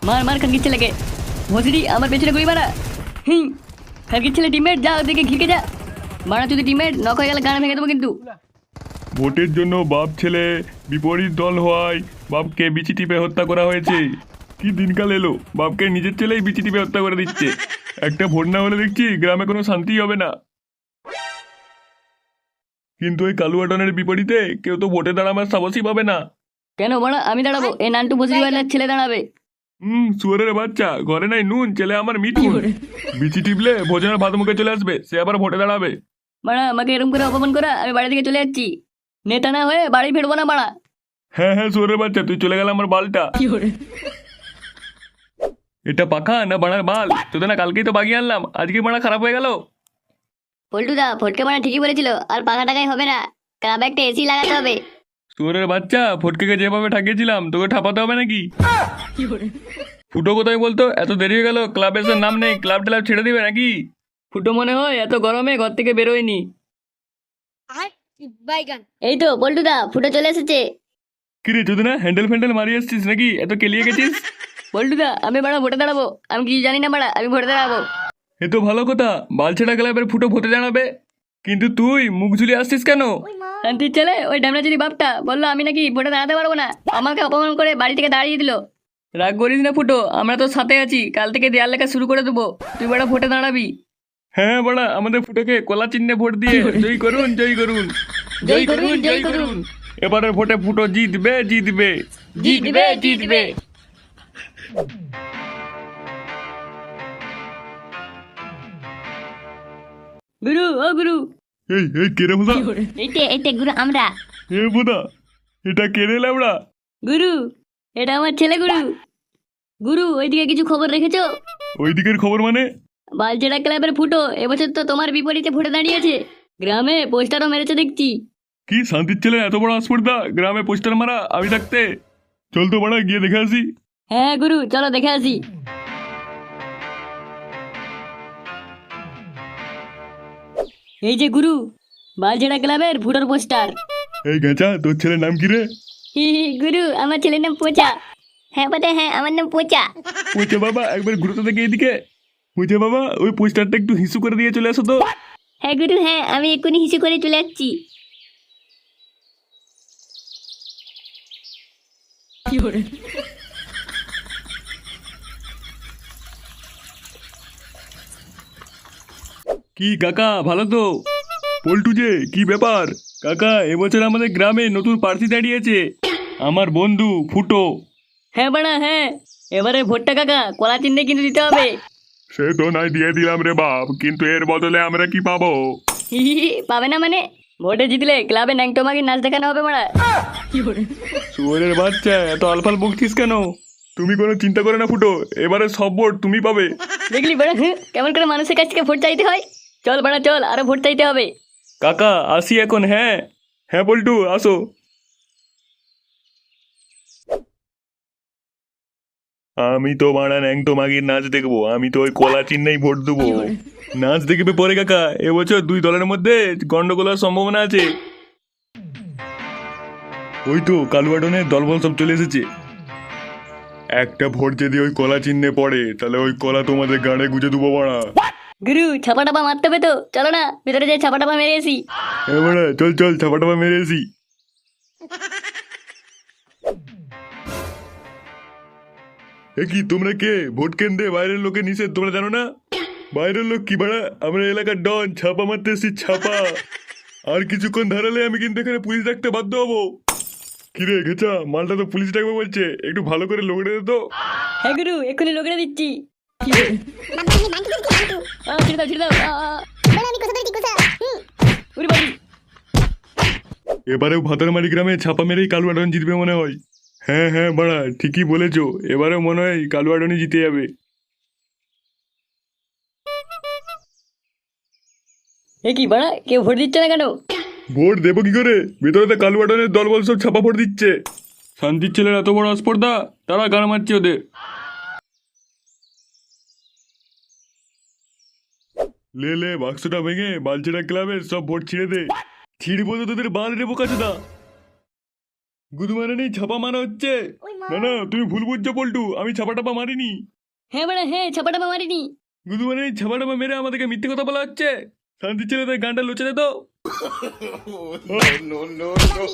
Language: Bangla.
মার মার খানকির ছেলেকে। ভসিডি আমার পেছনে গুলি মারা। খানকির ছেলে টিমমেট, যা ওদিকে ঘিরে যা। মারা যদি টিমমেট নক হয়ে গেলে গান ভেঙে দেবো কিন্তু। ভোটের জন্য বাপ ছেলে বিপরীত দল হওয়ায় বাপকে বিচি টিপে হত্যা করা হয়েছে। কি দিনকাল এলো, বাপকে নিজের ছেলেই বিচি টিপে হত্যা করে দিচ্ছে। একটা ভোট না হলে দেখছি গ্রামে কোনো শান্তি হবে না। কিন্তু ওই কালুয়াটনের বিপরীতে কেউ তো ভোটে দাঁড়াবার সাহসই পাবে না। কেন মারা আমি দাঁড়াবো? এই নান্টু ভসিডিওয়ালার ছেলে দাঁড়াবে। সুয়ারের বাচ্চা, ঘরে নাই নুন, ছেলে আমার মিঠুন। বিচি টিপলে ভোজনের ভাত মুখে চলে আসবে, সে আবার ভোটে দাঁড়াবে। মারা আমাকে এরকম করে অপমান করা, আমি বাড়ি থেকে চলে যাচ্ছি। নেতা না হয়ে বাড়ি ফিরবো না মারা। হ্যাঁ হ্যাঁ সুয়ারের বাচ্চা, তুই চলে গেল আমার বালটা। এটা পাখা না বাড়ার বাল? তোদের না কালকেই তো বাগিয়ে আনলাম, আজকে বাড়া খারাপ হয়ে গেল। পল্টুদা ফটকে মারা ঠিকই বলেছিল, আর পাখা টাকাই হবে না, ক্লাবে একটা এসি লাগাতে হবে। সুয়ারের বাচ্চা, ফটকেকে যেভাবে ঠাকিয়েছিলাম তোকে ঠাপাতে হবে নাকি? ফুটো কোথায় বলতো? এত দেরি হয়ে গেল, ক্লাব এসে নাম নেই, ক্লাব টেলাব ছেড়ে দিবে নাকি? ফুটো মনে হয় এত গরমে ঘর থেকে বেরোয়নি। এই তো পল্টুদা, ফুটো চলে এসেছে। কিরে চোদনা, হ্যান্ডেল ফ্যান্ডেল মারিয়ে এসছিস নাকি? এত কেলিয়ে গেছিস? পল্টুদা আমি বাড়া ভোটে দাঁড়াবো, আমি কিছু জানি না বাড়া, আমি ভোটে দাঁড়াবো। এ তো ভালো কথা, বালছেড়া ক্লাবের ফুটো ভোটে দাঁড়াবে। কিন্তু তুই মুখ ঝুলিয়ে আসছিস কেন? শান্তির ছেলে, ওই ড্যামরা যদি বাপটা বললো আমি নাকি ভোটে দাঁড়াতে পারবো না, আমাকে অপমান করে বাড়ি থেকে দাঁড়িয়ে দিল। রাগ করিস না ফুটো, আমরা তো সাথে আছি, কাল থেকে দেয়াল লেখা শুরু করে দেবো, তুই বাড়া ভোটে দাঁড়াবি। হ্যাঁ বড়া, আমাদের ফুটোকে কলা চিহ্নে ভোট দিয়ে জয় করুন, জয় করুন, জয় করুন, জয় করুন। এবারে ভোটে ফুটো জিতবে, জিতবে, জিতবে, জিতবে। গুরু, ও গুরু। এই এই কেরে বোধা? এইটা গুরু আমরা। এ বোধা, এটা কেড়ে লাউড়া? গুরু, এটা আমার ছেলে গুরু। গুরু, ওইদিকে কিছু খবর রেখেছো? ওই দিকের খবর মানে? বালচেরা ক্লাবের ফুটো এবছর তো তোমার বিপরীতে ভোটে দাঁড়িয়েছে, গ্রামে পোস্টারও মেরেছে দেখছি। কি শান্তির ছেলে, এত বড় আসপর্দা, গ্রামে পোস্টার মারা আমি থাকতে? চল তো বড়া, গিয়ে দেখে আসি। হ্যাঁ গুরু, চলো দেখে আসি। এই যে গুরু, বালচেরা ক্লাবের ফুটোর পোস্টার। এই গেঁচা, তোর ছেলের নাম কি রে? গুরু, আমার ছেলের নাম পোচা। হ্যাঁ বটে, হ্যাঁ আমার নাম পোচা। পুঁচে বাবা, একবার ঘুরতে থেকে এদিকে। পুঁচে বাবা, ওই পোস্টারটা একটু হিসু করে দিয়ে চলে আসো তো। হ্যাঁ গুরু, হ্যাঁ আমি এক্ষুনি হিসু করে চলে যাচ্ছি। কি কাকা, ভালো তো? পল্টু যে, কি ব্যাপার? কাকা, এবছর আমাদের গ্রামে নতুন প্রার্থী দাঁড়িয়েছে, আমার বন্ধু ফুটো। হ্যাঁ বাড়া হ্যাঁ, এবারে ভোটটা কাকা কলা চিহ্নে কিন্তু দিতে হবে। সে তো নাই দিয়ে দিলাম রে বাপ, কিন্তু এর বদলে আমরা কি পাবো? পাবে না মানে? ভোটে জিতলে ক্লাবে ন্যাংটোমাকে নাচ দেখানো হবে মারা। শুয়োরের বাচ্চা, এত আলফাল বকছিস কেন? তুমি কোনো চিন্তা করে না ফুটো, এবারে সব ভোট তুমি পাবে। দেখলি বাড়া, কেমন করে মানুষের কাছ থেকে ভোট চাইতে হয়। চল বাড়া চল, আরো ভোট চাইতে হবে। কাকা আসি এখন। হ্যাঁ হ্যাঁ পল্টু, আসো। আমি তো মারা ন্যাংটো মাগির নাচ দেখবো, আমি তো ওই কলা চিহ্নেই ভোট দেবো। নাচ দেখবে পরে কাকা, এবছর দুই দলের মধ্যে গন্ডগোল হওয়ার সম্ভাবনা আছে। ওই তো কালুয়াডনের দলবল সব চলে এসেছে। একটা ভোট যদি ওই কলা চিহ্নে পড়ে, তাহলে ওই কলা তোমাদের গাড়ে গুজে দেবো বাড়া। গুরু, ছাপা টাপা মারতে হবে তো, চলো না ভেতরে যাই ছাপা টাপা মেরে আসি। এবারে চল চল, ছাপা টাপা মেরে আসি। এ কি তোমরা কে? ভোট কেন্দ্রে বাইরের লোকে নিষেধ, তোমরা জানো না? বাইরের লোক কি বাড়া, আমরা এলাকার ডন, ছাপা মারতে এসেছি ছাপা। আর কিছুক্ষণ ধারালে আমি কিন্তু এখানে পুলিশ ডাকতে বাধ্য হবো। কিরে ঘেচা, মালটা তো পুলিশ ডাকবে বলছে, একটু ভালো করে লোক দে তো। হ্যাঁ গুরু, এক্ষুনি লোকেরা দিচ্ছি। ছেড়ে দাও, ছেড়ে দাও। উরি বাড়ি। এবারেও ভাতারমারি গ্রামে ছাপা মেরেই কালুয়াডন জিতবে মনে হয়। হ্যাঁ হ্যাঁ বাড়া, ঠিকই বলেছো, এবারেও মনে হয় কালুয়াডনই জিতে যাবে। এ কি বাড়া, কেউ ভোট দিচ্ছে না কেন? ভোট দেবো কি করে, ভেতরে তো কালুয়াডনের দলবল সব ছাপা ভোট দিচ্ছে। শান্তির ছেলের এত বড় আসপর্দা, তারা গান মারছে ওদের। লে লে, বাক্সটা ভেঙে বালচেরা ক্লাবের সব ভোট ছিঁড়ে দে। ছিঁড়বো তো তোদের বাল রে বোকাচোদা। গুদু মানে নেই, ছাপা মারা হচ্ছে। না না, তুমি ভুল বুঝছো পল্টু, আমি ছাপা টাপা মারিনি। হ্যাঁ বাড়া হ্যাঁ, ছাপাটাপা মারিনি। গুদু মানে নেই, ছাপা টাপা মেরে আমাদেরকে মিথ্যে কথা বলা হচ্ছে। শান্তি ছেলেদের গানটা লুচে দে তো। no, no, no, no.